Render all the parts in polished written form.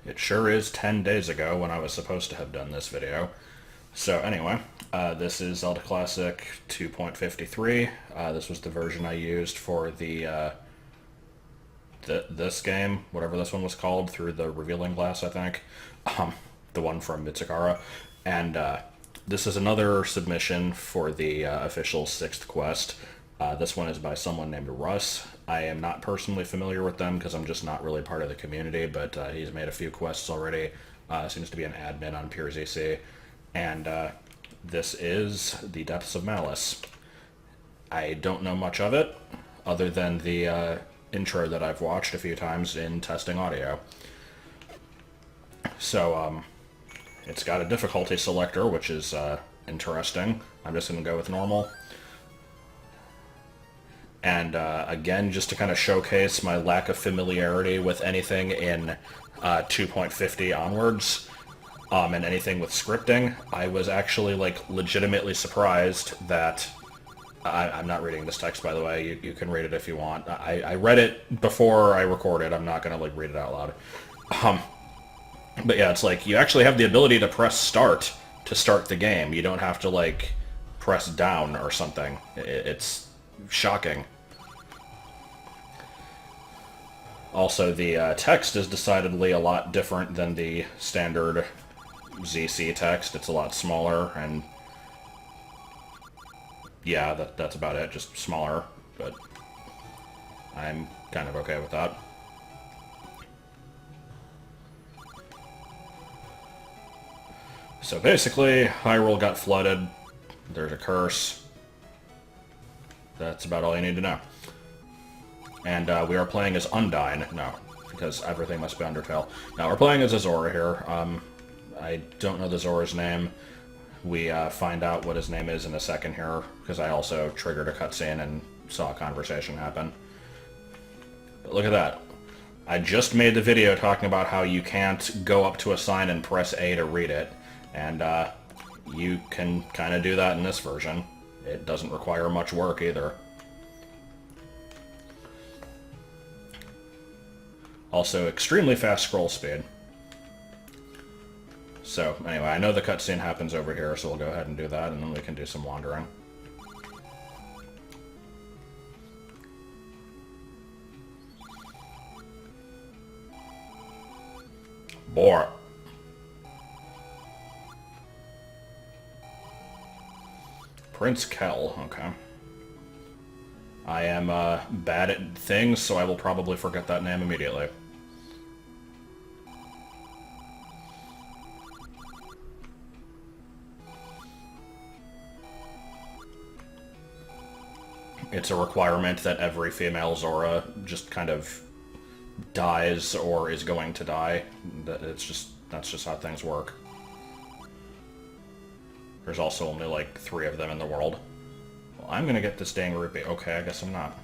It sure is 10 days ago when I was supposed to have done this video. So anyway, this is Zelda Classic 2.53. This was the version I used for this game, whatever this one was called, through the revealing glass, I think. The one from Mitsukara. And this is another submission for the official 6th quest. This one is by someone named Russ. I am not personally familiar with them because I'm just not really part of the community, but he's made a few quests already. Seems to be an admin on PureZC. And this is The Depths of Malice. I don't know much of it, other than the intro that I've watched a few times in testing audio. So, it's got a difficulty selector, which is interesting. I'm just going to go with normal. And again, just to kind of showcase my lack of familiarity with anything in 2.50 onwards, and anything with scripting, I was actually, like, legitimately surprised that... I'm not reading this text, by the way. You can read it if you want. I read it before I recorded. I'm not going to, like, read it out loud. But yeah, it's like, you actually have the ability to press start to start the game. You don't have to, like, press down or something. It's shocking. Also, the text is decidedly a lot different than the standard ZC text. It's a lot smaller, and yeah, that's about it, just smaller, but I'm kind of okay with that. So basically, Hyrule got flooded, there's a curse. That's about all you need to know. And we are playing as Undyne. No, because everything must be Undertale. Now, we're playing as Azora here. I don't know the Zora's name. We find out what his name is in a second here, because I also triggered a cutscene and saw a conversation happen. But look at that. I just made the video talking about how you can't go up to a sign and press A to read it, and you can kind of do that in this version. It doesn't require much work either. Also, extremely fast scroll speed. So, anyway, I know the cutscene happens over here, so we'll go ahead and do that, and then we can do some wandering. Bore. Prince Kell, okay. I am bad at things, so I will probably forget that name immediately. It's a requirement that every female Zora just kind of dies or is going to die. That's just how things work. There's also only like 3 of them in the world. Well, I'm gonna get this dang rupee. Okay, I guess I'm not.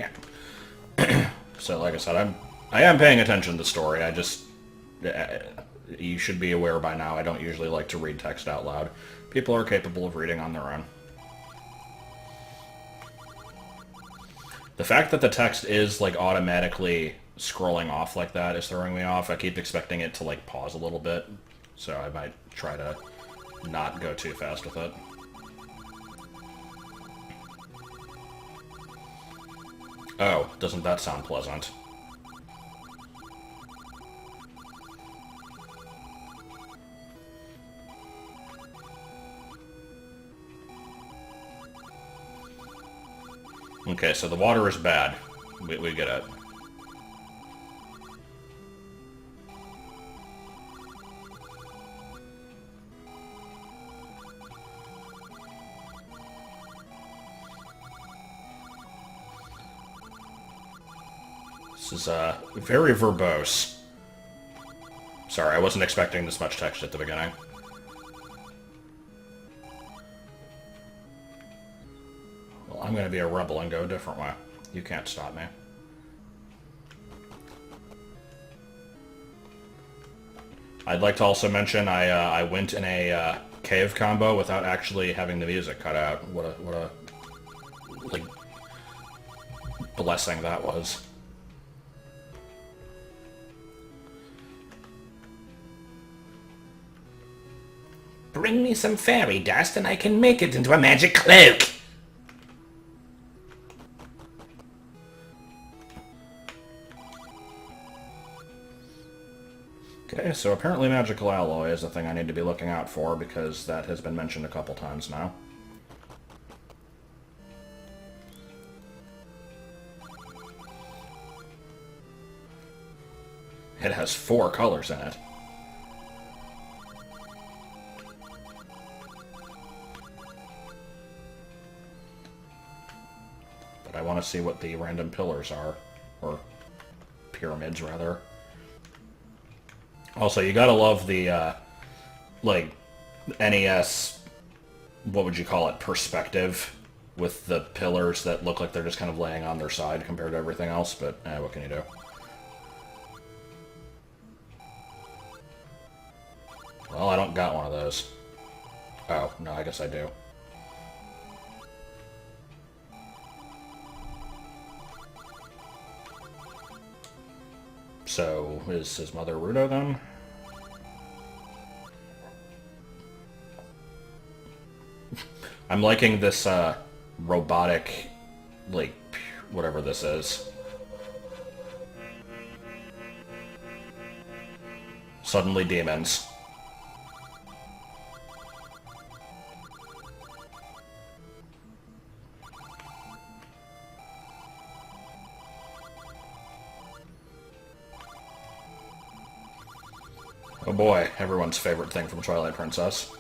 Yeah. So, like I said, I am paying attention to the story. I just... you should be aware by now, I don't usually like to read text out loud. People are capable of reading on their own. The fact that the text is, like, automatically scrolling off like that is throwing me off. I keep expecting it to, like, pause a little bit, so I might try to not go too fast with it. Oh, doesn't that sound pleasant? Okay, so the water is bad. We get it. This is very verbose. Sorry, I wasn't expecting this much text at the beginning. I'm going to be a rebel and go a different way. You can't stop me. I'd like to also mention I went in a cave combo without actually having the music cut out. What a like blessing that was. Bring me some fairy dust and I can make it into a magic cloak. Okay, so apparently magical alloy is a thing I need to be looking out for, because that has been mentioned a couple times now. It has 4 colors in it. But I want to see what the random pillars are. Or pyramids, rather. Also, you gotta love the, like, NES, what would you call it, perspective, with the pillars that look like they're just kind of laying on their side compared to everything else, but, what can you do? Well, I don't got one of those. Oh, no, I guess I do. So, is his mother Rudo, then? I'm liking this, robotic, like, whatever this is. Suddenly demons. Oh boy, everyone's favorite thing from Twilight Princess.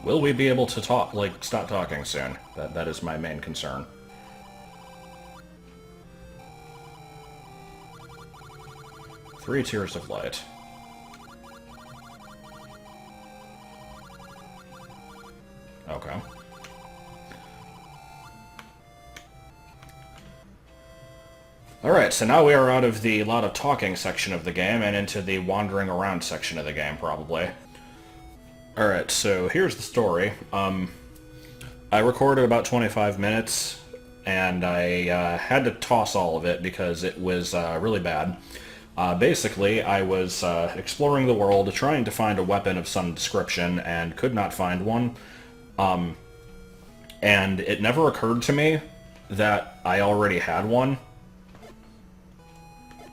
Will we be able to talk, like, stop talking soon? That is my main concern. Three Tears of Light. Okay. Alright, so now we are out of the lot of talking section of the game and into the wandering around section of the game, probably. Alright, so here's the story. I recorded about 25 minutes, and I had to toss all of it because it was really bad. Basically, I was exploring the world, trying to find a weapon of some description, and could not find one. And it never occurred to me that I already had one.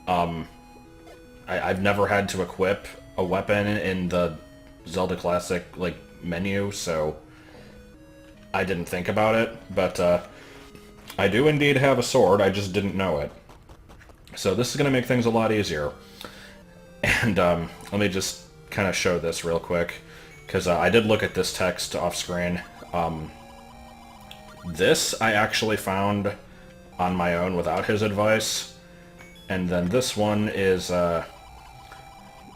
I've never had to equip a weapon in the Zelda Classic, like, menu, so I didn't think about it, but I do indeed have a sword, I just didn't know it. So this is going to make things a lot easier. And let me just kind of show this real quick, because I did look at this text off screen. This I actually found on my own without his advice, and then this one is, yeah,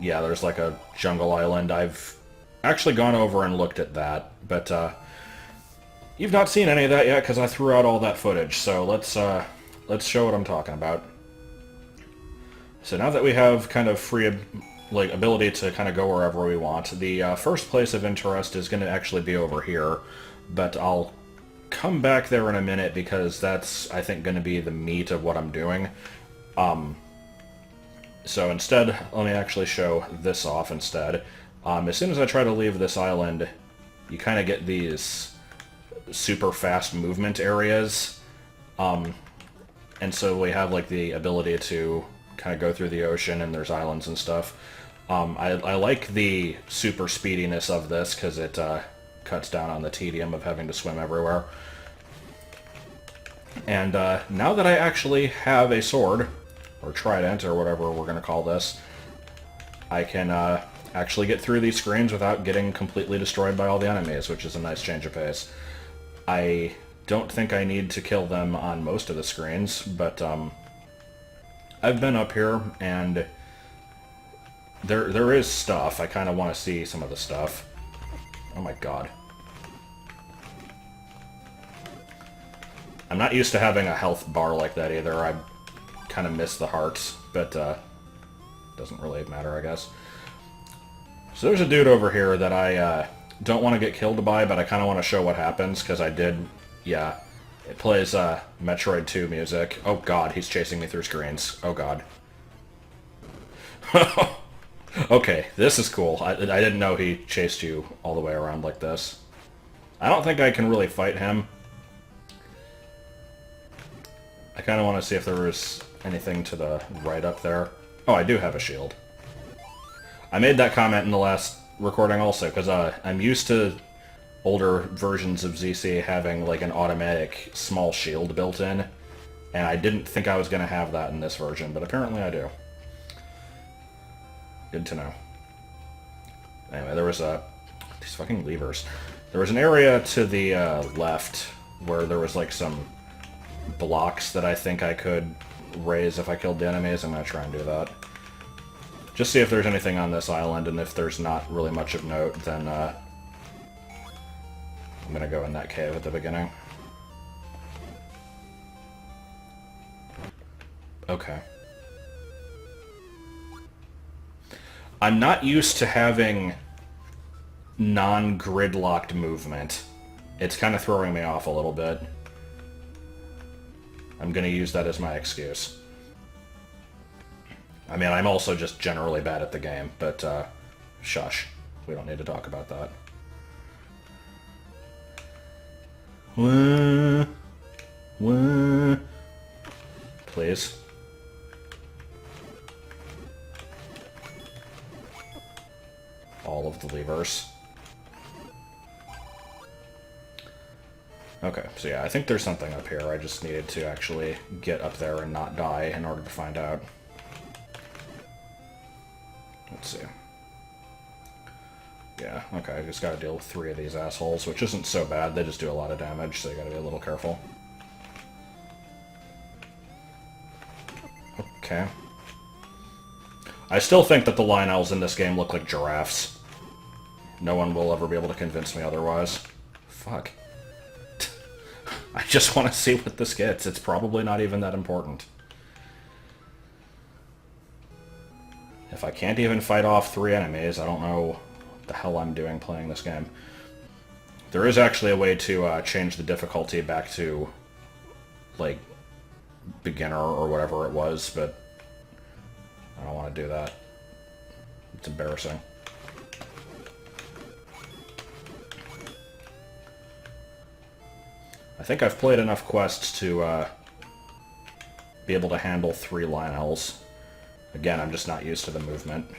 there's like a jungle island. I've actually gone over and looked at that, but you've not seen any of that yet because I threw out all that footage, so let's show what I'm talking about. So now that we have kind of free, like, ability to kind of go wherever we want, the first place of interest is going to actually be over here, but I'll come back there in a minute because that's, I think, going to be the meat of what I'm doing. So instead, let me actually show this off instead. As soon as I try to leave this island, you kind of get these super fast movement areas. And so we have, like, the ability to kind of go through the ocean, and there's islands and stuff. I like the super speediness of this, because it cuts down on the tedium of having to swim everywhere. And now that I actually have a sword, or trident, or whatever we're going to call this, I can actually get through these screens without getting completely destroyed by all the enemies, which is a nice change of pace. I don't think I need to kill them on most of the screens, but I've been up here, and there is stuff. I kind of want to see some of the stuff. Oh my god. I'm not used to having a health bar like that either. I kind of miss the hearts, but doesn't really matter, I guess. So there's a dude over here that I don't want to get killed by, but I kind of want to show what happens, because I did, yeah. It plays Metroid 2 music. Oh god, he's chasing me through screens. Oh god. Okay, this is cool. I didn't know he chased you all the way around like this. I don't think I can really fight him. I kind of want to see if there was anything to the right up there. Oh, I do have a shield. I made that comment in the last recording also, because I'm used to older versions of ZC having like an automatic small shield built in, and I didn't think I was going to have that in this version, but apparently I do. Good to know. Anyway, there was these fucking levers. There was an area to the left where there was like some blocks that I think I could raise if I killed the enemies. I'm going to try and do that. Just see if there's anything on this island, and if there's not really much of note, then I'm going to go in that cave at the beginning. Okay. I'm not used to having non-grid-locked movement. It's kind of throwing me off a little bit. I'm going to use that as my excuse. I mean, I'm also just generally bad at the game, but, shush. We don't need to talk about that. Please. All of the levers. Okay, so yeah, I think there's something up here. I just needed to actually get up there and not die in order to find out. Let's see. Yeah, okay, I just gotta deal with 3 of these assholes, which isn't so bad. They just do a lot of damage, so you gotta be a little careful. Okay. I still think that the Lionels in this game look like giraffes. No one will ever be able to convince me otherwise. Fuck. I just want to see what this gets. It's probably not even that important. If I can't even fight off 3 enemies, I don't know what the hell I'm doing playing this game. There is actually a way to change the difficulty back to, like, beginner or whatever it was, but I don't want to do that. It's embarrassing. I think I've played enough quests to be able to handle 3 Lionels. Again, I'm just not used to the movement.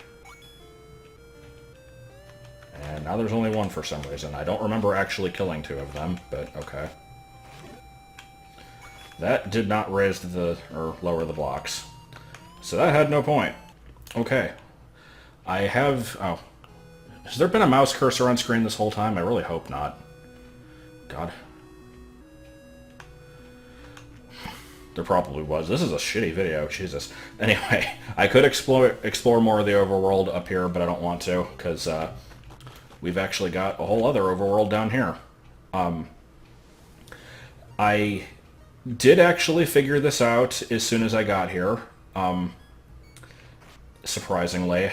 And now there's only 1 for some reason. I don't remember actually killing 2 of them, but okay. That did not raise or lower the blocks. So that had no point. Okay. I have... Oh. Has there been a mouse cursor on screen this whole time? I really hope not. God. There probably was. This is a shitty video. Jesus. Anyway, I could explore more of the overworld up here, but I don't want to, because we've actually got a whole other overworld down here. I did actually figure this out as soon as I got here. Surprisingly.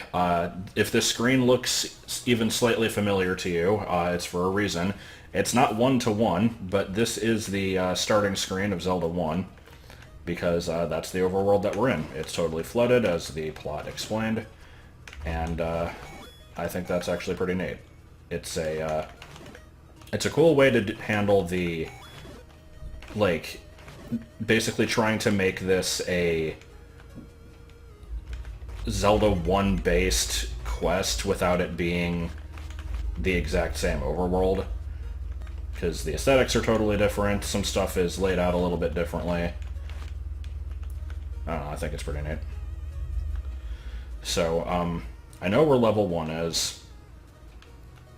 If this screen looks even slightly familiar to you, it's for a reason. It's not 1-to-1, but this is the starting screen of Zelda 1. Because that's the overworld that we're in. It's totally flooded, as the plot explained, and I think that's actually pretty neat. It's a cool way to handle the, like, basically trying to make this a Zelda 1 based quest without it being the exact same overworld. Because the aesthetics are totally different, some stuff is laid out a little bit differently. I don't know, I think it's pretty neat. So, I know where level 1 is.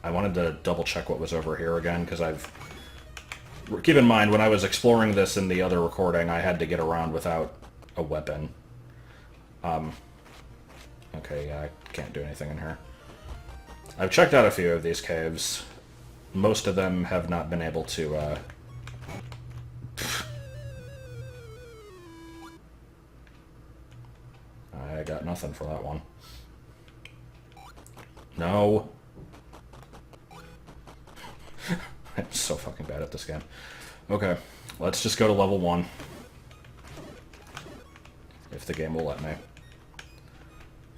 I wanted to double check what was over here again, because I've keep in mind, when I was exploring this in the other recording, I had to get around without a weapon. Okay, yeah, I can't do anything in here. I've checked out a few of these caves. Most of them have not been able to, I got nothing for that one. No. I'm so fucking bad at this game. Okay, let's just go to level 1. If the game will let me.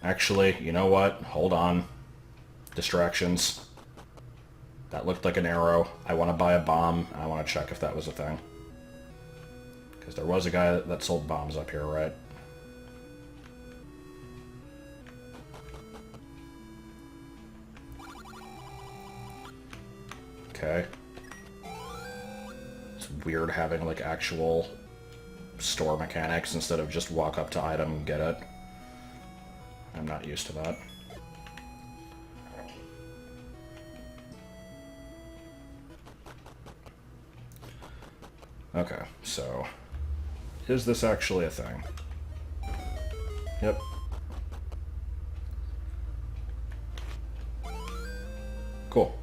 Actually, you know what? Hold on. Distractions. That looked like an arrow. I want to buy a bomb, and I want to check if that was a thing. Because there was a guy that sold bombs up here, right? Okay. It's weird having, like, actual store mechanics instead of just walk up to item and get it. I'm not used to that. Okay, so... is this actually a thing? Yep. Cool.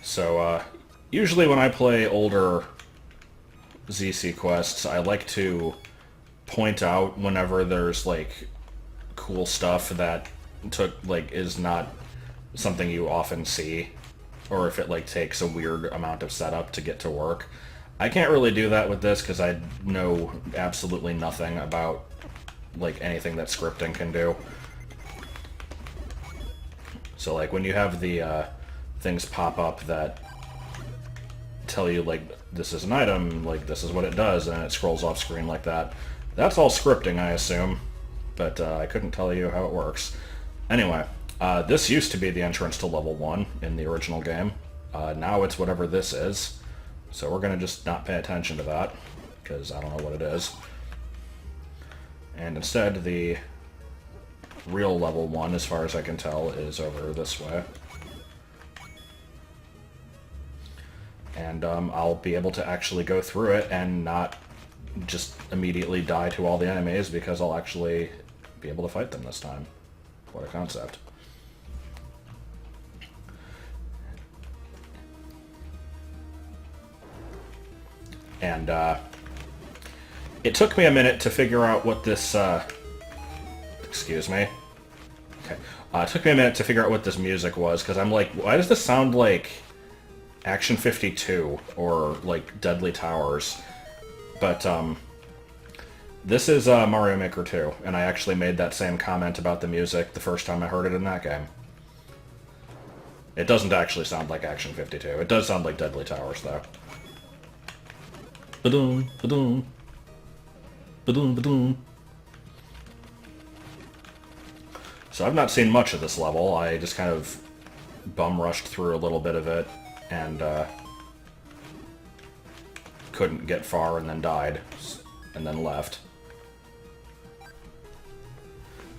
So, usually when I play older ZC quests, I like to point out whenever there's, like, cool stuff that is not something you often see, or if it, like, takes a weird amount of setup to get to work. I can't really do that with this, because I know absolutely nothing about, like, anything that scripting can do. So, like, when you have the, things pop up that tell you, like, this is an item, like, this is what it does, and it scrolls off screen like that. That's all scripting, I assume, but I couldn't tell you how it works. Anyway, this used to be the entrance to level 1 in the original game. Now it's whatever this is, so we're gonna just not pay attention to that, because I don't know what it is. And instead, the real level 1, as far as I can tell, is over this way. And I'll be able to actually go through it and not just immediately die to all the enemies, because I'll actually be able to fight them this time. What a concept. And it took me a minute to figure out what this... excuse me. Okay. It took me a minute to figure out what this music was, because I'm like, why does this sound like Action 52 or like Deadly Towers? But this is Mario Maker 2, and I actually made that same comment about the music the first time I heard it in that game. It doesn't actually sound like Action 52. It does sound like Deadly Towers, though. Ba-doom, ba-doom. Ba-doom, ba-doom. So I've not seen much of this level. I just kind of bum-rushed through a little bit of it, and couldn't get far and then died, and then left.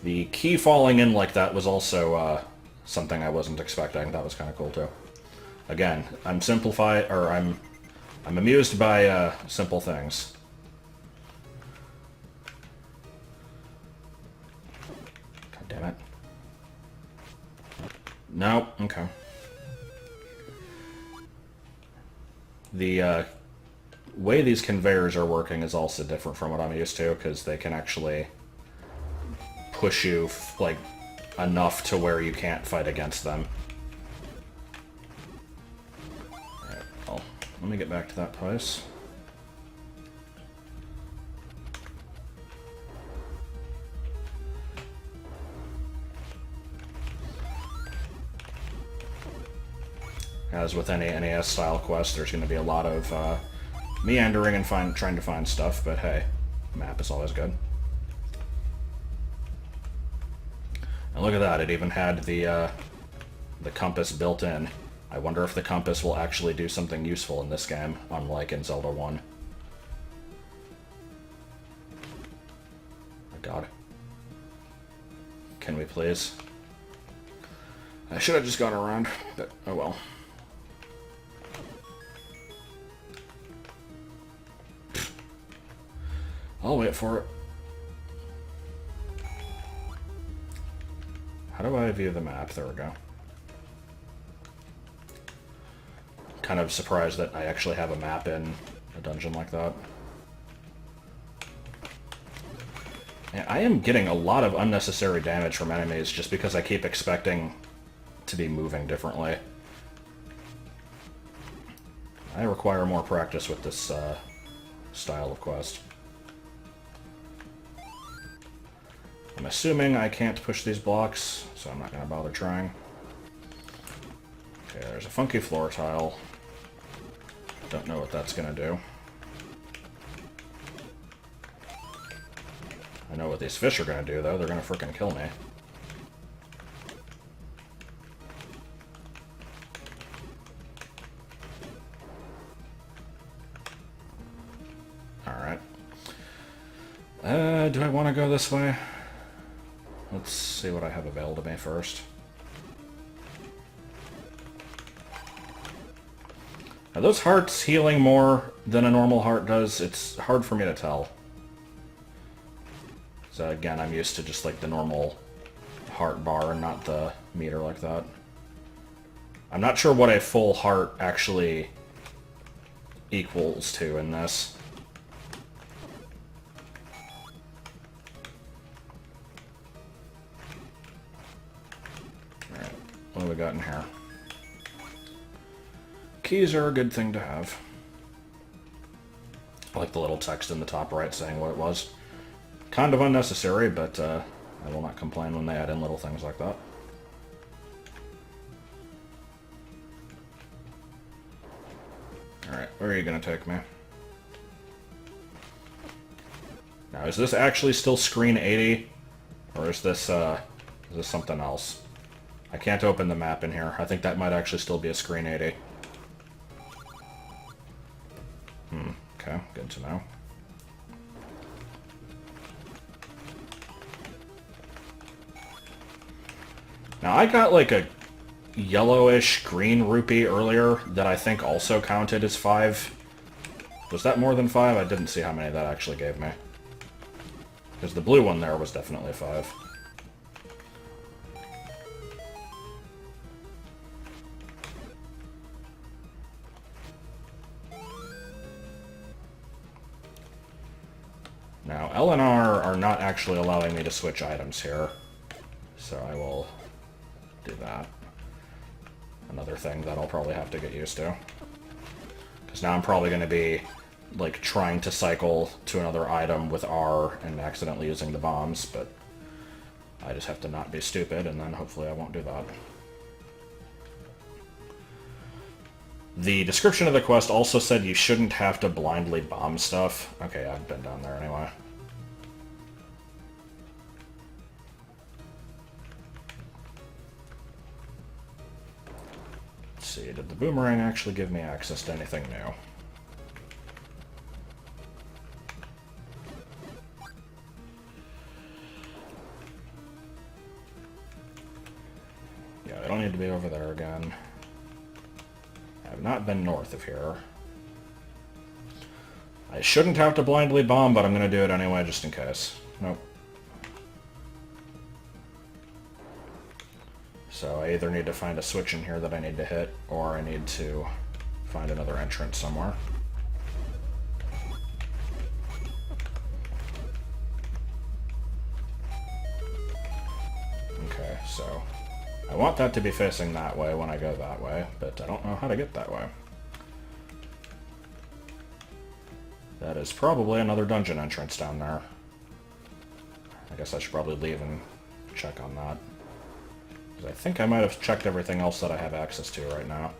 The key falling in like that was also something I wasn't expecting. That was kind of cool too. Again, I'm amused by simple things. God damn it. No, okay. The way these conveyors are working is also different from what I'm used to, because they can actually push you, like, enough to where you can't fight against them. Alright, well, let me get back to that place. As with any NES-style quest, there's going to be a lot of meandering and trying to find stuff, but hey, map is always good. And look at that, it even had the compass built in. I wonder if the compass will actually do something useful in this game, unlike in Zelda 1. Oh god. Can we please? I should have just gone around, but oh well. I'll wait for it. How do I view the map? There we go. Kind of surprised that I actually have a map in a dungeon like that. Yeah, I am getting a lot of unnecessary damage from enemies just because I keep expecting to be moving differently. I require more practice with this style of quest. I'm assuming I can't push these blocks, so I'm not going to bother trying. Okay, there's a funky floor tile. Don't know what that's going to do. I know what these fish are going to do, though. They're going to frickin' kill me. Alright. Do I want to go this way? Let's see what I have available to me first. Are those hearts healing more than a normal heart does? It's hard for me to tell. So again, I'm used to just like the normal heart bar and not the meter like that. I'm not sure what a full heart actually equals to in this. Alright, what do we got in here? Keys are a good thing to have. I like the little text in the top right saying what it was. Kind of unnecessary, but I will not complain when they add in little things like that. Alright, where are you going to take me? Now, is this actually still screen 80? Or is this something else? I can't open the map in here. I think that might actually still be a screen 80. Okay, good to know. Now, I got like a yellowish green rupee earlier that I think also counted as 5. Was that more than 5? I didn't see how many that actually gave me. Because the blue one there was definitely 5. Now, L and R are not actually allowing me to switch items here, so I will do that. Another thing that I'll probably have to get used to. Because now I'm probably going to be, like, trying to cycle to another item with R and accidentally using the bombs, but I just have to not be stupid, and then hopefully I won't do that. The description of the quest also said you shouldn't have to blindly bomb stuff. Okay, I've been down there anyway. Let's see, did the boomerang actually give me access to anything new? Yeah, I don't need to be over there again. I've not been north of here. I shouldn't have to blindly bomb, but I'm going to do it anyway, just in case. Nope. So I either need to find a switch in here that I need to hit, or I need to find another entrance somewhere. Okay, so I want that to be facing that way when I go that way, but I don't know how to get that way. That is probably another dungeon entrance down there. I guess I should probably leave and check on that. Because I think I might have checked everything else that I have access to right now.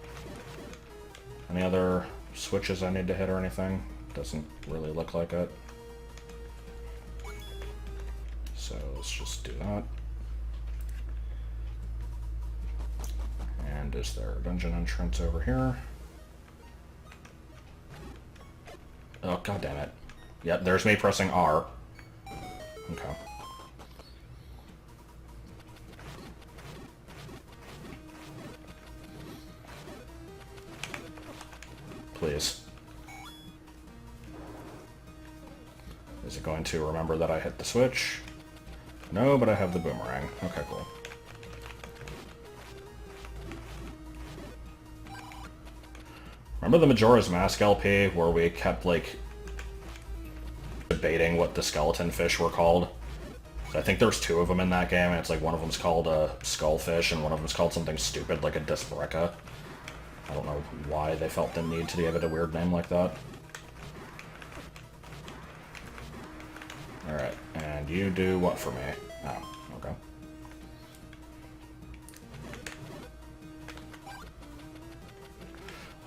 Any other switches I need to hit or anything? Doesn't really look like it. So let's just do that. And is there a dungeon entrance over here? Oh, god damn it. Yep, there's me pressing R. Okay. Please. Is it going to remember that I hit the switch? No, but I have the boomerang. Okay, cool. Remember the Majora's Mask LP where we kept, like, debating what the skeleton fish were called? I think there's two of them in that game, and it's like one of them's called a skullfish, and one of them's called something stupid like a Disbreca. I don't know why they felt the need to give it a weird name like that. Alright, and you do what for me? Oh, okay.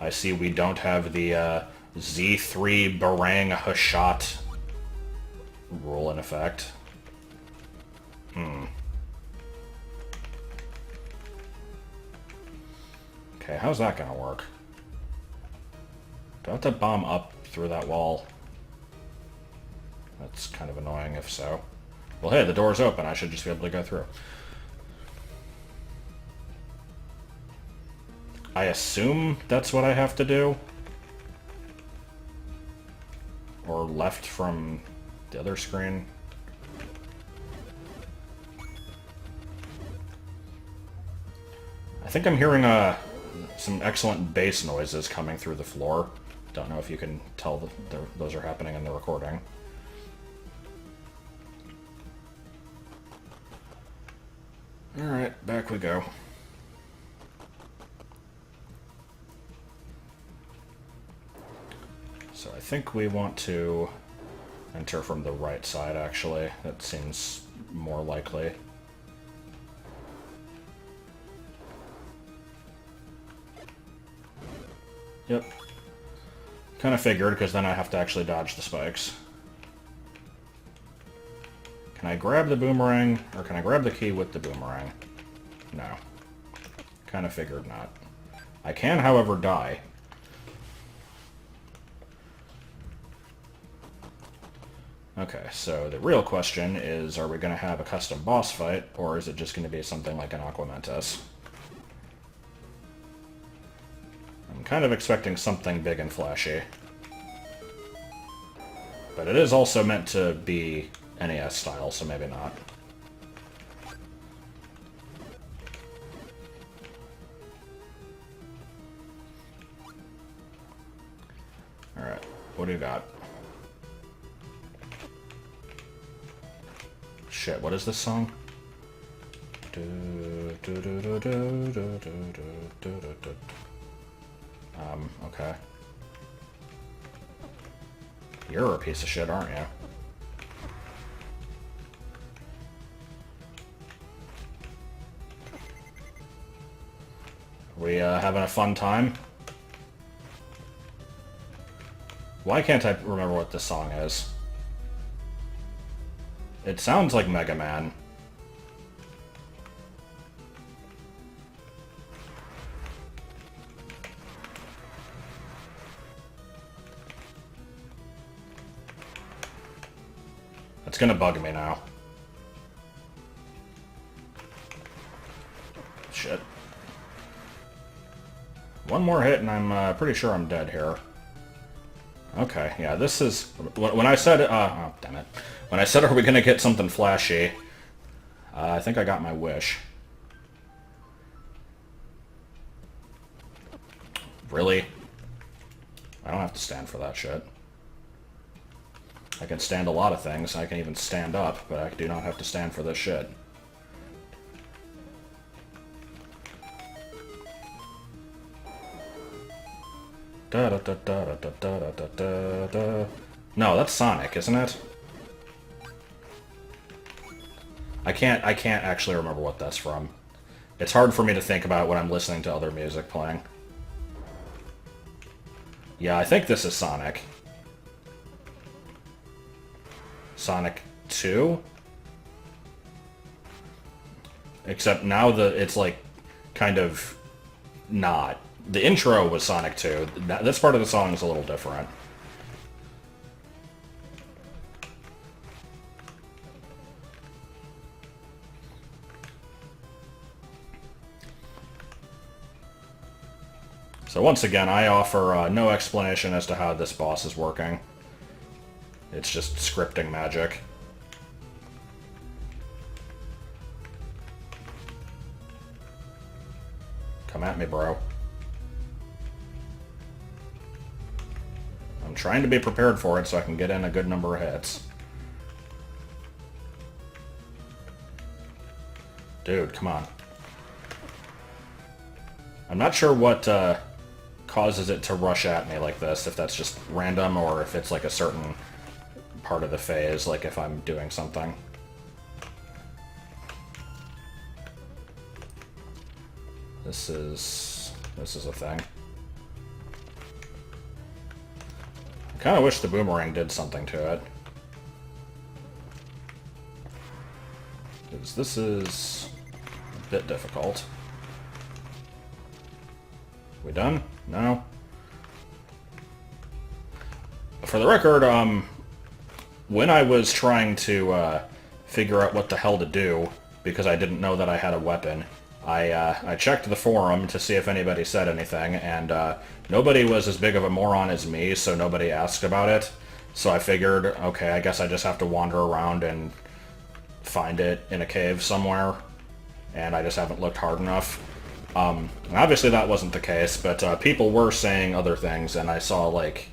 I see we don't have the Z3 Barang Hashat rule in effect. Okay, how's that gonna work? Do I have to bomb up through that wall? That's kind of annoying if so. Well, hey, the door's open. I should just be able to go through. I assume that's what I have to do. Or left from the other screen. I think I'm hearing some excellent bass noises coming through the floor. Don't know if you can tell that those are happening in the recording. Alright, back we go. So I think we want to enter from the right side, actually. That seems more likely. Yep. Kind of figured, because then I have to actually dodge the spikes. Can I grab the boomerang, or can I grab the key with the boomerang? No. Kind of figured not. I can, however, die. Okay, so the real question is, are we going to have a custom boss fight, or is it just going to be something like an Aquamentus? I'm kind of expecting something big and flashy. But it is also meant to be NES style, so maybe not. Alright, what do you got? Shit, what is this song? Okay. You're a piece of shit, aren't you? We having a fun time? Why can't I remember what this song is? It sounds like Mega Man. It's gonna bug me now. Shit. One more hit and I'm pretty sure I'm dead here. Okay, yeah, this is... When I said... oh, damn it. When I said, are we gonna get something flashy, I think I got my wish. Really? I don't have to stand for that shit. I can stand a lot of things. I can even stand up, but I do not have to stand for this shit. Da da da da da da da da da. No, that's Sonic, isn't it? I can't actually remember what that's from. It's hard for me to think about when I'm listening to other music playing. Yeah, I think this is Sonic. Sonic 2? Except now it's like kind of not. The intro was Sonic 2. This part of the song is a little different. So once again, I offer no explanation as to how this boss is working. It's just scripting magic. Come at me, bro. I'm trying to be prepared for it so I can get in a good number of hits. Dude, come on. I'm not sure what causes it to rush at me like this, if that's just random or if it's like a certain part of the phase, like if I'm doing something. This is a thing. I kind of wish the boomerang did something to it. Because this is a bit difficult. We done? No? For the record, when I was trying to figure out what the hell to do, because I didn't know that I had a weapon, I checked the forum to see if anybody said anything, and nobody was as big of a moron as me, so nobody asked about it. So I figured, okay, I guess I just have to wander around and find it in a cave somewhere, and I just haven't looked hard enough. Obviously that wasn't the case, but people were saying other things, and I saw, like,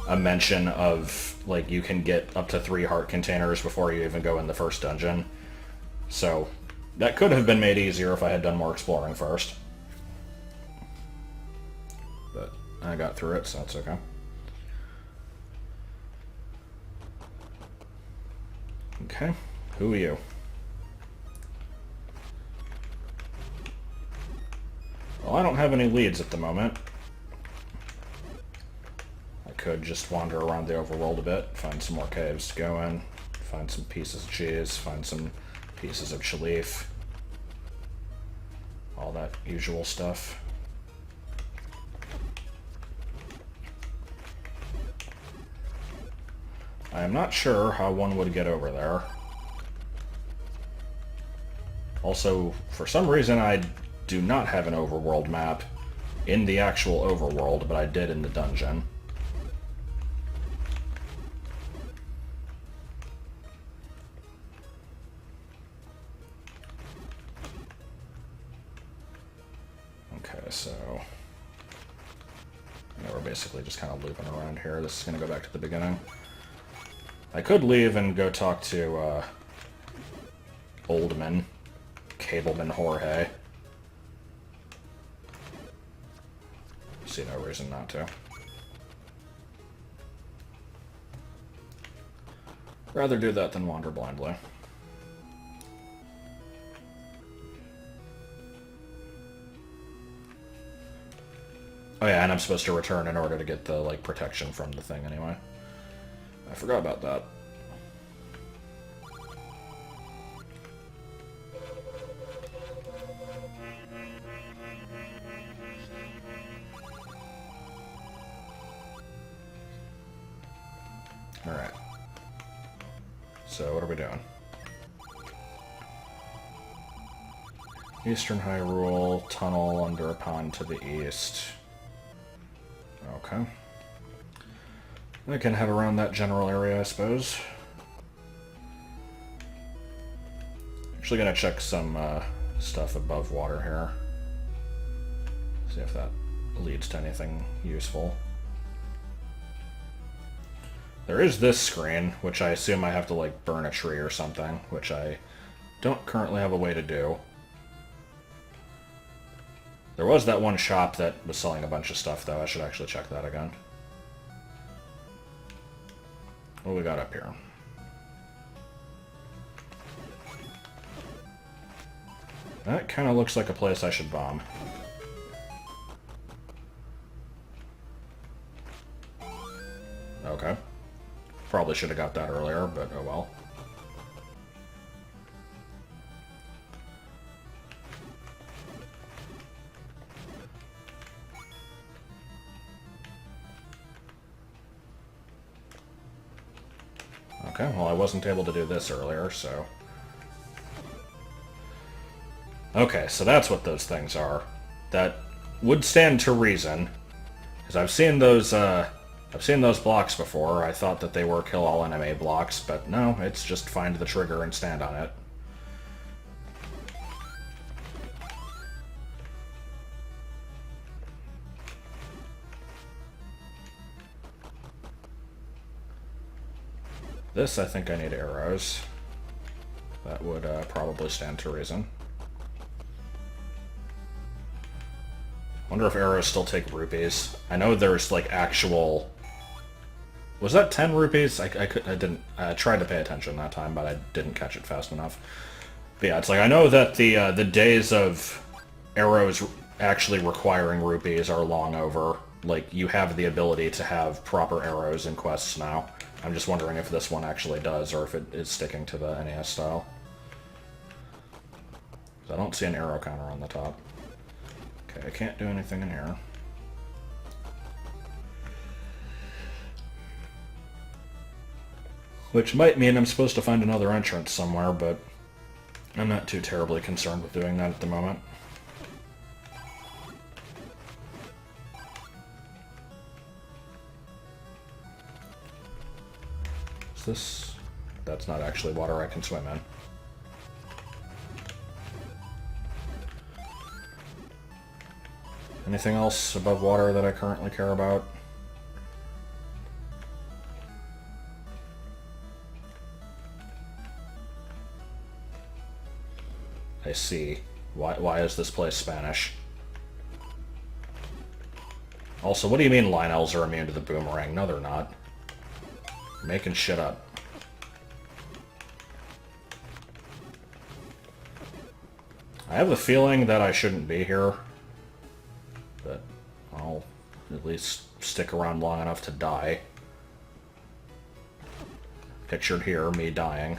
a mention of, like, you can get up to 3 heart containers before you even go in the first dungeon. So that could have been made easier if I had done more exploring first. But I got through it, so that's okay. Okay, who are you? Well, I don't have any leads at the moment. I could just wander around the overworld a bit, find some more caves to go in, find some pieces of cheese, find some pieces of chalif. All that usual stuff. I am not sure how one would get over there. Also, for some reason, I do not have an overworld map in the actual overworld, but I did in the dungeon. Okay, so now we're basically just kind of looping around here. This is going to go back to the beginning. I could leave and go talk to Oldman, Cableman Jorge. See no reason not to. Rather do that than wander blindly. Oh yeah, and I'm supposed to return in order to get the, like, protection from the thing anyway. I forgot about that. Alright. So, what are we doing? Eastern Hyrule, tunnel under a pond to the east. Okay. I can head around that general area, I suppose. Actually gonna check some stuff above water here. See if that leads to anything useful. There is this screen, which I assume I have to, like, burn a tree or something, which I don't currently have a way to do. There was that one shop that was selling a bunch of stuff, though. I should actually check that again. What do we got up here? That kind of looks like a place I should bomb. Okay. Probably should have got that earlier, but oh well. Okay, well I wasn't able to do this earlier, so... Okay, so that's what those things are. That would stand to reason. Because I've seen those blocks before. I thought that they were kill all enemy blocks, but no, it's just find the trigger and stand on it. This, I think I need arrows. That would probably stand to reason. Wonder if arrows still take rupees. I know there's like actual... Was that 10 rupees? I didn't... I tried to pay attention that time, but I didn't catch it fast enough. But yeah, it's like I know that the days of arrows actually requiring rupees are long over. Like, you have the ability to have proper arrows in quests now. I'm just wondering if this one actually does, or if it is sticking to the NES style. I don't see an arrow counter on the top. Okay, I can't do anything in here. Which might mean I'm supposed to find another entrance somewhere, but I'm not too terribly concerned with doing that at the moment. Is this... That's not actually water I can swim in. Anything else above water that I currently care about? I see. Why is this place Spanish? Also, what do you mean Lionels are immune to the boomerang? No, they're not. You're making shit up. I have the feeling that I shouldn't be here, but I'll at least stick around long enough to die. Pictured here, me dying.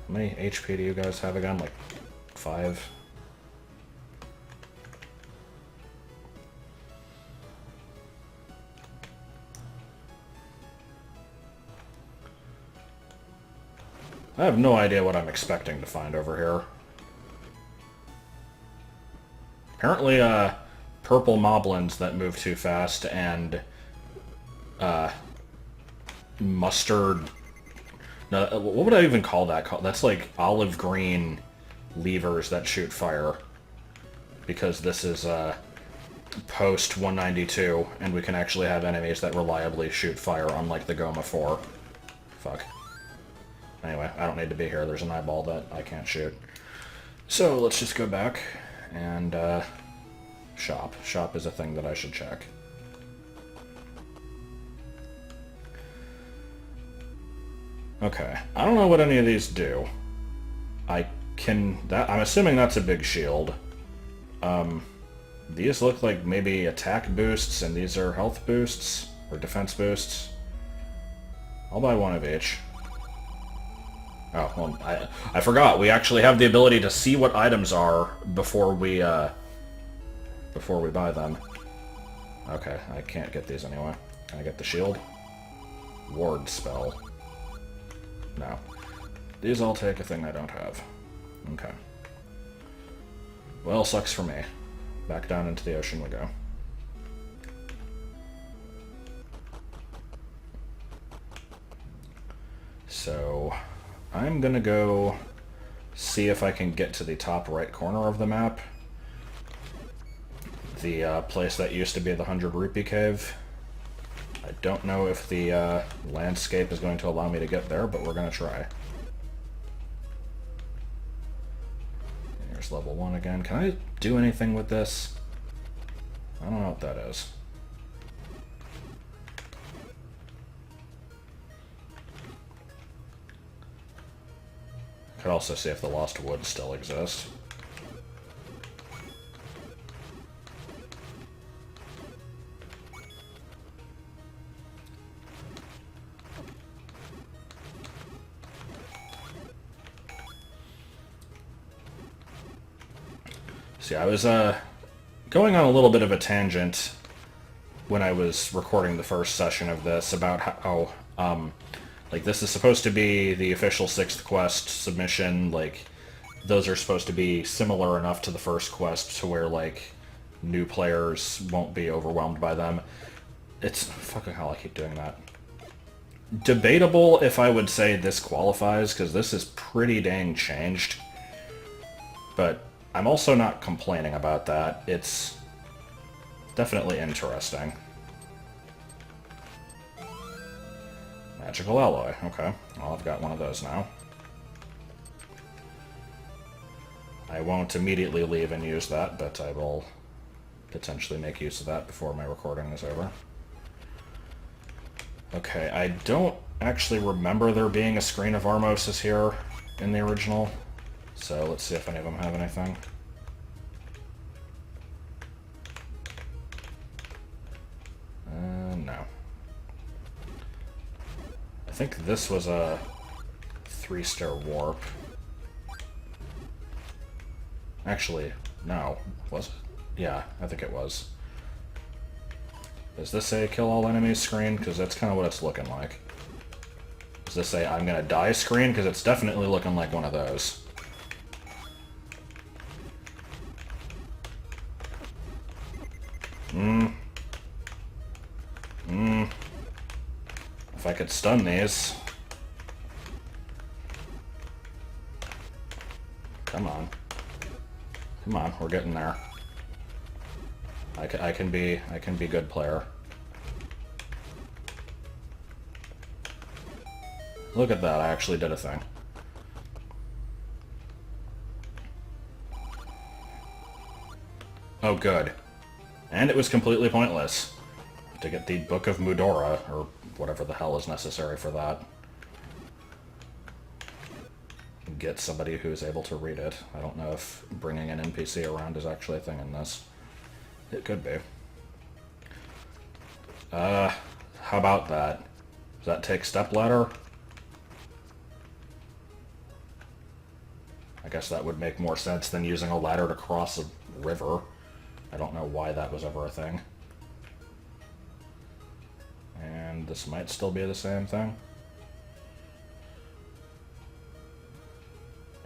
How many HP do you guys have again? Like 5? I have no idea what I'm expecting to find over here. Apparently, purple moblins that move too fast and mustard... No, what would I even call that? That's like olive green levers that shoot fire. Because this is post 192, and we can actually have enemies that reliably shoot fire, unlike the Goma 4. Fuck. Anyway, I don't need to be here. There's an eyeball that I can't shoot. So, let's just go back and shop. Shop is a thing that I should check. Okay, I don't know what any of these do. I'm assuming that's a big shield. These look like maybe attack boosts, and these are health boosts, or defense boosts. I'll buy one of each. Oh, well, I forgot. We actually have the ability to see what items are before we buy them. Okay, I can't get these anyway. Can I get the shield? Ward spell. No. These all take a thing I don't have. Okay. Well, sucks for me. Back down into the ocean we go. So, I'm gonna go see if I can get to the top right corner of the map. The place that used to be the 100 Rupee Cave. I don't know if the landscape is going to allow me to get there, but we're going to try. Here's level 1 again. Can I do anything with this? I don't know what that is. Could also see if the Lost Woods still exist. See, I was going on a little bit of a tangent when I was recording the first session of this about how, like, this is supposed to be the official 6th quest submission. Like, those are supposed to be similar enough to the first quest to where, like, new players won't be overwhelmed by them. It's... fucking hell, I keep doing that. Debatable if I would say this qualifies, because this is pretty dang changed. But I'm also not complaining about that. It's definitely interesting. Magical alloy. Okay. Well, I've got one of those now. I won't immediately leave and use that, but I will potentially make use of that before my recording is over. Okay, I don't actually remember there being a screen of Armoses here in the original, so let's see if any of them have anything. No. I think this was a 3-star warp. Actually, no. Was it? Yeah, I think it was. Does this say kill all enemies screen? Because that's kind of what it's looking like. Does this say I'm gonna die screen? Because it's definitely looking like one of those. If I could stun these. Come on. Come on, we're getting there. I can be good player. Look at that, I actually did a thing. Oh, good. And it was completely pointless. To get the Book of Mudora, or whatever the hell is necessary for that. Get somebody who's able to read it. I don't know if bringing an NPC around is actually a thing in this. It could be. How about that? Does that take stepladder? I guess that would make more sense than using a ladder to cross a river. I don't know why that was ever a thing. And this might still be the same thing.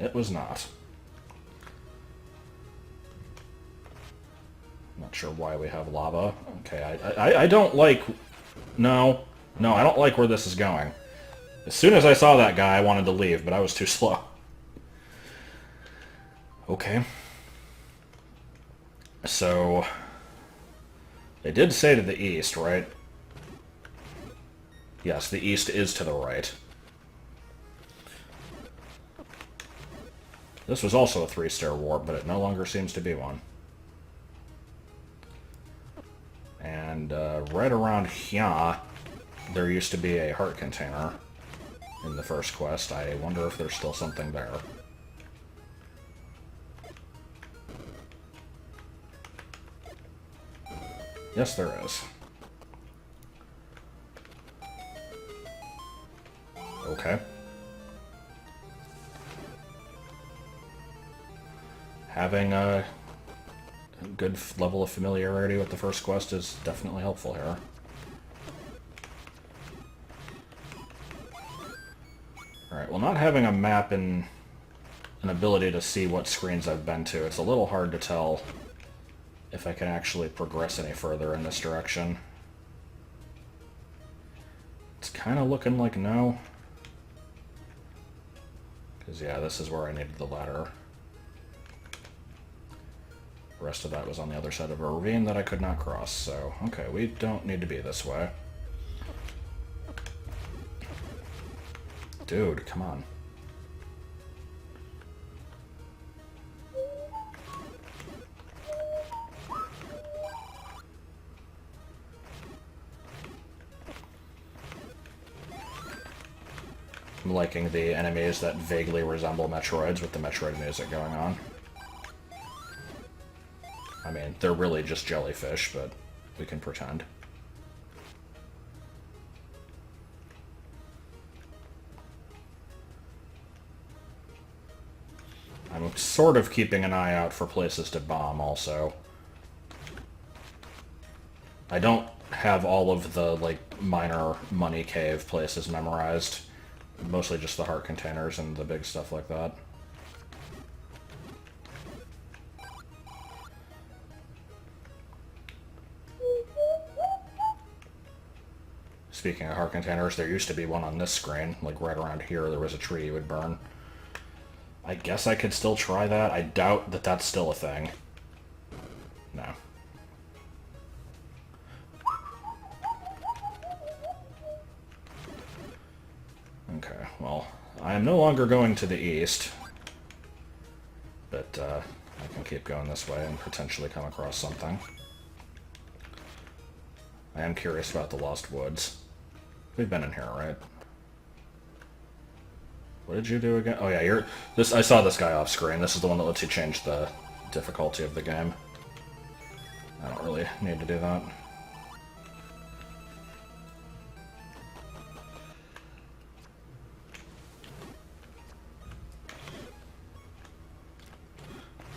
It was not. Not sure why we have lava. Okay, I don't like... No. No, I don't like where this is going. As soon as I saw that guy, I wanted to leave, but I was too slow. Okay. So... They did say to the east, right? Yes, the east is to the right. This was also a 3-star warp, but it no longer seems to be one. And right around here, there used to be a heart container in the first quest. I wonder if there's still something there. Yes, there is. Okay. Having a good level of familiarity with the first quest is definitely helpful here. Alright, well, not having a map and an ability to see what screens I've been to, it's a little hard to tell if I can actually progress any further in this direction. It's kind of looking like no. Because, yeah, this is where I needed the ladder. The rest of that was on the other side of a ravine that I could not cross, so... Okay, we don't need to be this way. Dude, come on. I'm liking the enemies that vaguely resemble Metroids with the Metroid music going on. I mean, they're really just jellyfish, but we can pretend. I'm sort of keeping an eye out for places to bomb, also. I don't have all of the, like, minor money cave places memorized. Mostly just the heart containers and the big stuff like that. Speaking of heart containers, there used to be one on this screen. Like right around here, there was a tree you would burn. I guess I could still try that. I doubt that that's still a thing. No. Okay, well, I am no longer going to the east. But, I can keep going this way and potentially come across something. I am curious about the Lost Woods. We've been in here, right? What did you do again? Oh yeah, you're... I saw this guy off screen. This is the one that lets you change the difficulty of the game. I don't really need to do that.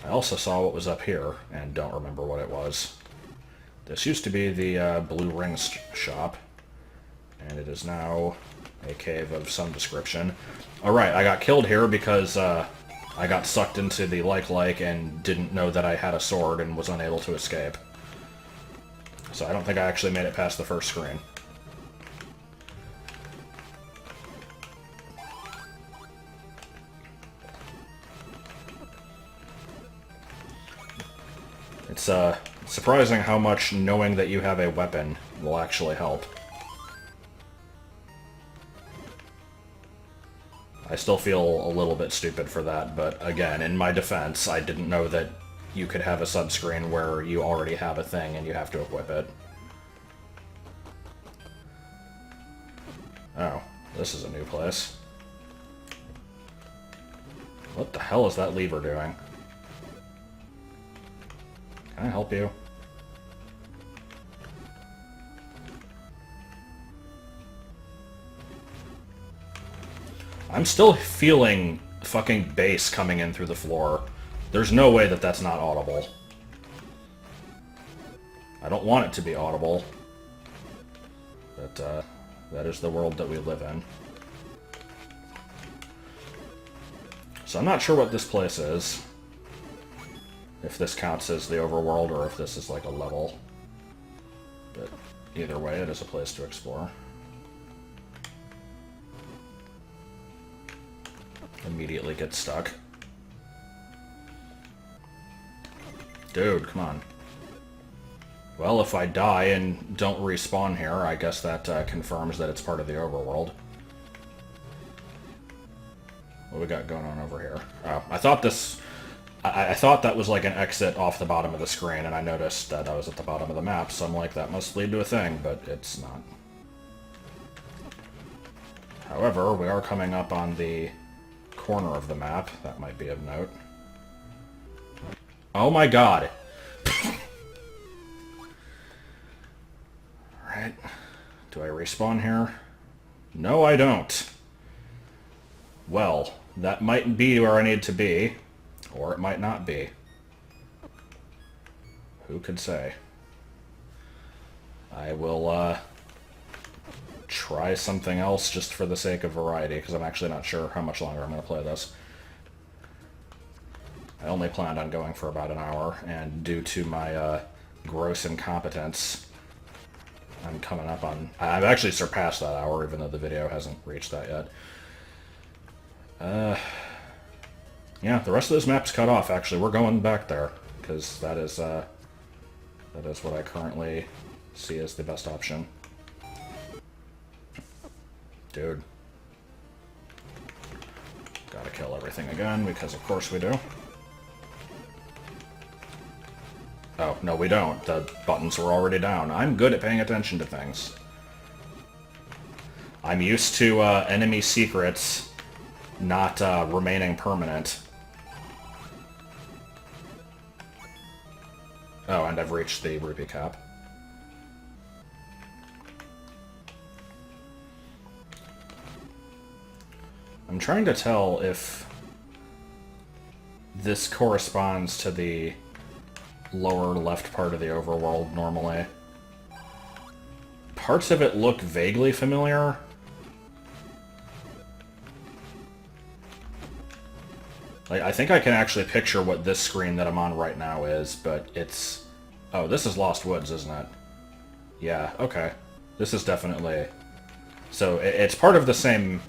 I also saw what was up here, and don't remember what it was. This used to be the Blue Rings shop, and it is now a cave of some description. Alright, I got killed here because I got sucked into the like and didn't know that I had a sword and was unable to escape. So I don't think I actually made it past the first screen. It's surprising how much knowing that you have a weapon will actually help. I still feel a little bit stupid for that, but again, in my defense, I didn't know that you could have a subscreen where you already have a thing and you have to equip it. Oh, this is a new place. What the hell is that lever doing? Can I help you? I'm still feeling fucking bass coming in through the floor. There's no way that that's not audible. I don't want it to be audible. But, that is the world that we live in. So I'm not sure what this place is. If this counts as the overworld or if this is like a level. But either way, it is a place to explore. Immediately get stuck. Dude, come on. Well, if I die and don't respawn here, I guess that confirms that it's part of the overworld. What we got going on over here? Oh, I thought this... I thought that was like an exit off the bottom of the screen, and I noticed that I was at the bottom of the map, so I'm like, that must lead to a thing, but it's not. However, we are coming up on the corner of the map. That might be of note. Oh my god! Alright. Do I respawn here? No, I don't. Well, that might be where I need to be. Or it might not be. Who could say? I will, try something else just for the sake of variety, because I'm actually not sure how much longer I'm going to play this. I only planned on going for about an hour, and due to my, gross incompetence, I'm coming up on... I've actually surpassed that hour, even though the video hasn't reached that yet. Yeah, the rest of this map's cut off, actually. We're going back there, because that is what I currently see as the best option. Dude. Gotta kill everything again, because of course we do. Oh, no we don't. The buttons were already down. I'm good at paying attention to things. I'm used to enemy secrets not remaining permanent. Oh, and I've reached the rupee cap. I'm trying to tell if this corresponds to the lower left part of the overworld normally. Parts of it look vaguely familiar. Like, I think I can actually picture what this screen that I'm on right now is, but it's... Oh, this is Lost Woods, isn't it? Yeah, okay. This is definitely So it's part of the same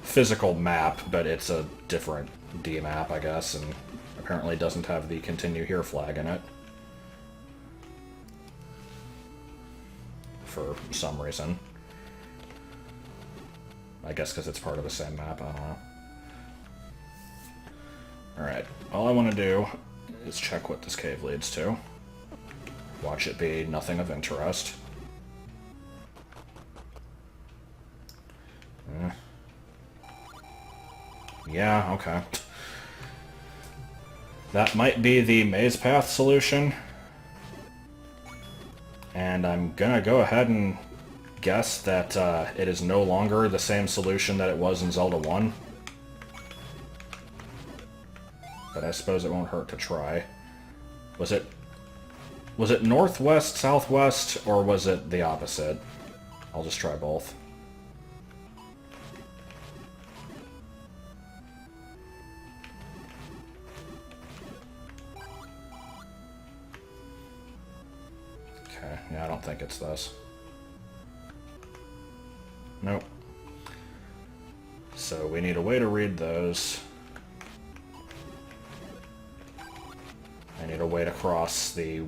physical map, but it's a different D map, I guess, and apparently doesn't have the continue here flag in it. For some reason. I guess because it's part of the same map, I don't know. Alright, all I want to do is check what this cave leads to. Watch it be nothing of interest. Yeah, okay. That might be the maze path solution. And I'm gonna go ahead and guess that it is no longer the same solution that it was in Zelda 1. But I suppose it won't hurt to try. Was it northwest, southwest, or was it the opposite? I'll just try both. Okay, yeah, I don't think it's this. Nope. So we need a way to read those. I need a way to cross the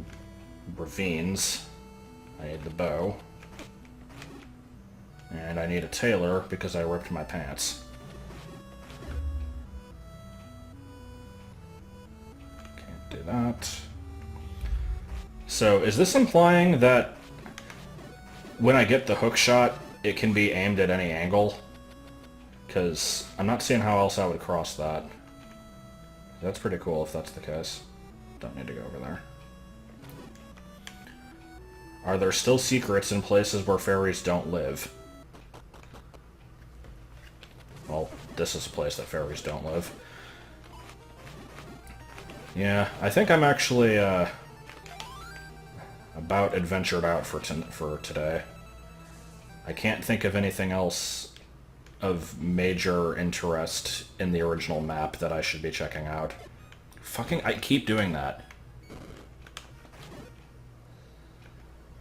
ravines. I need the bow. And I need a tailor because I ripped my pants. Can't do that. So is this implying that when I get the hook shot, it can be aimed at any angle? Because I'm not seeing how else I would cross that. That's pretty cool if that's the case. Don't need to go over there. Are there still secrets in places where fairies don't live? Well, this is a place that fairies don't live. Yeah, I think I'm actually about adventured out for today. I can't think of anything else of major interest in the original map that I should be checking out. I keep doing that.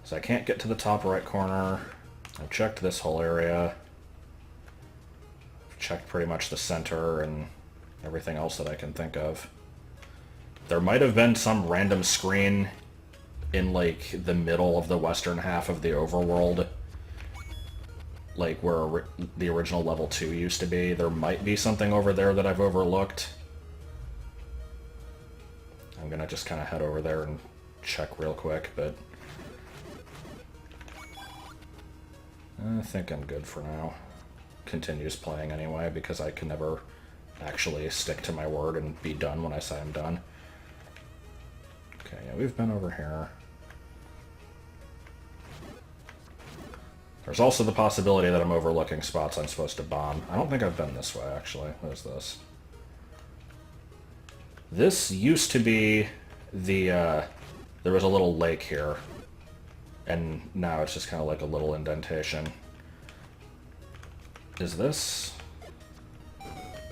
So I can't get to the top right corner. I've checked this whole area. I've checked pretty much the center and everything else that I can think of. There might have been some random screen in, like, the middle of the western half of the overworld. Like, where the original level 2 used to be. There might be something over there that I've overlooked. I'm gonna just kind of head over there and check real quick, but I think I'm good for now. Continues playing anyway, because I can never actually stick to my word and be done when I say I'm done. Okay, yeah, we've been over here. There's also the possibility that I'm overlooking spots I'm supposed to bomb. I don't think I've been this way, actually. What is this? This used to be the, there was a little lake here. And now it's just kind of like a little indentation. Is this?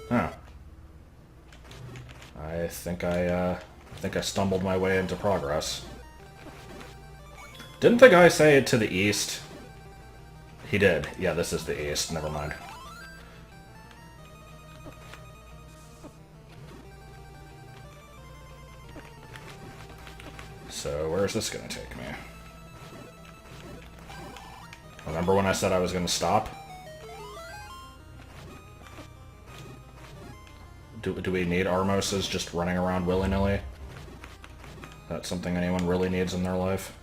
Huh. I think I stumbled my way into progress. Didn't the guy say it to the east? He did. Yeah, this is the east. Never mind. So, where's this gonna take me? Remember when I said I was gonna stop? Do we need Armoses just running around willy-nilly? That's something anyone really needs in their life?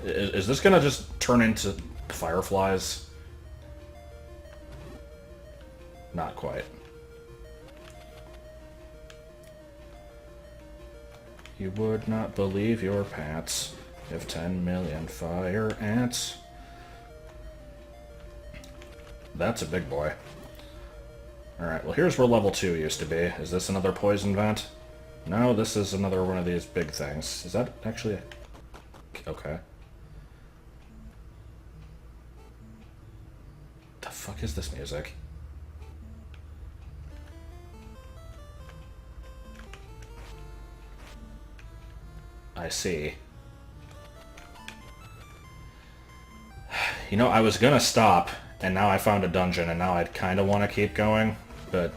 Is this gonna just turn into fireflies? Not quite. You would not believe your pants if 10 million fire ants. That's a big boy. Alright, well here's where level 2 used to be. Is this another poison vent? No, this is another one of these big things. Is that actually a... Okay. The fuck is this music? I see. You know, I was gonna stop, and now I found a dungeon, and now I'd kind of want to keep going, but...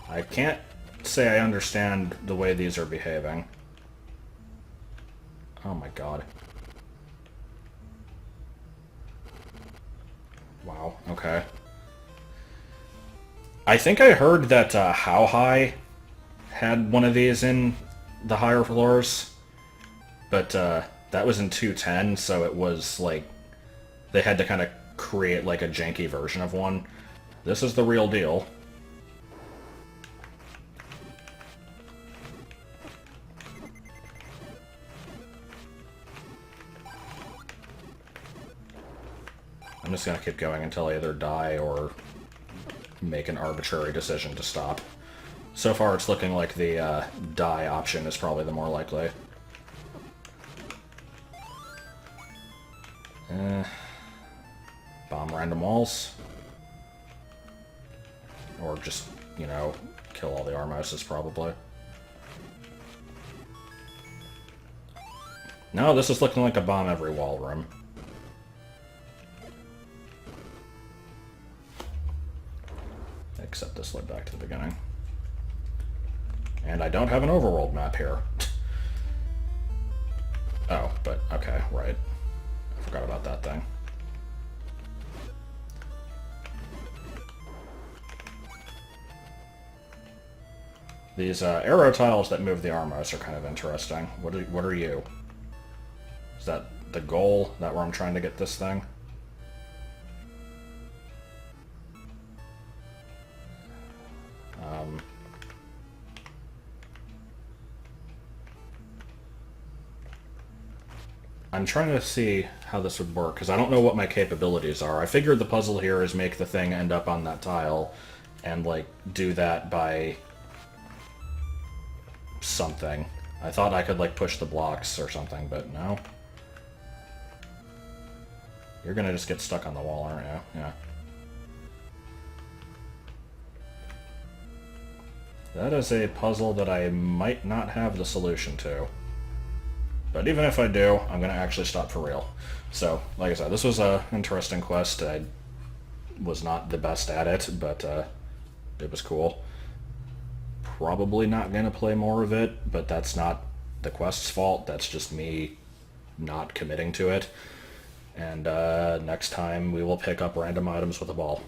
I can't say I understand the way these are behaving. Oh my god. Wow, okay. I think I heard that How High had one of these in the higher floors, but that was in 2.10, so it was like they had to kind of create like a janky version of one. This is the real deal. I'm just gonna keep going until I either die or make an arbitrary decision to stop. So far it's looking like the die option is probably the more likely. Bomb random walls. Or just, you know, kill all the Armoses probably. No, this is looking like a bomb every wall room. Except this led back to the beginning. And I don't have an overworld map here. Oh, but okay, right. I forgot about that thing. These arrow tiles that move the Armos are kind of interesting. What are you? Is that the goal? Is that where I'm trying to get this thing? I'm trying to see how this would work, because I don't know what my capabilities are. I figured the puzzle here is make the thing end up on that tile, and, like, do that by something. I thought I could, like, push the blocks or something, but no. You're gonna just get stuck on the wall, aren't you? Yeah. That is a puzzle that I might not have the solution to. But even if I do, I'm going to actually stop for real. So, like I said, this was an interesting quest. I was not the best at it, but it was cool. Probably not going to play more of it, but that's not the quest's fault. That's just me not committing to it. And next time we will pick up random items with a ball.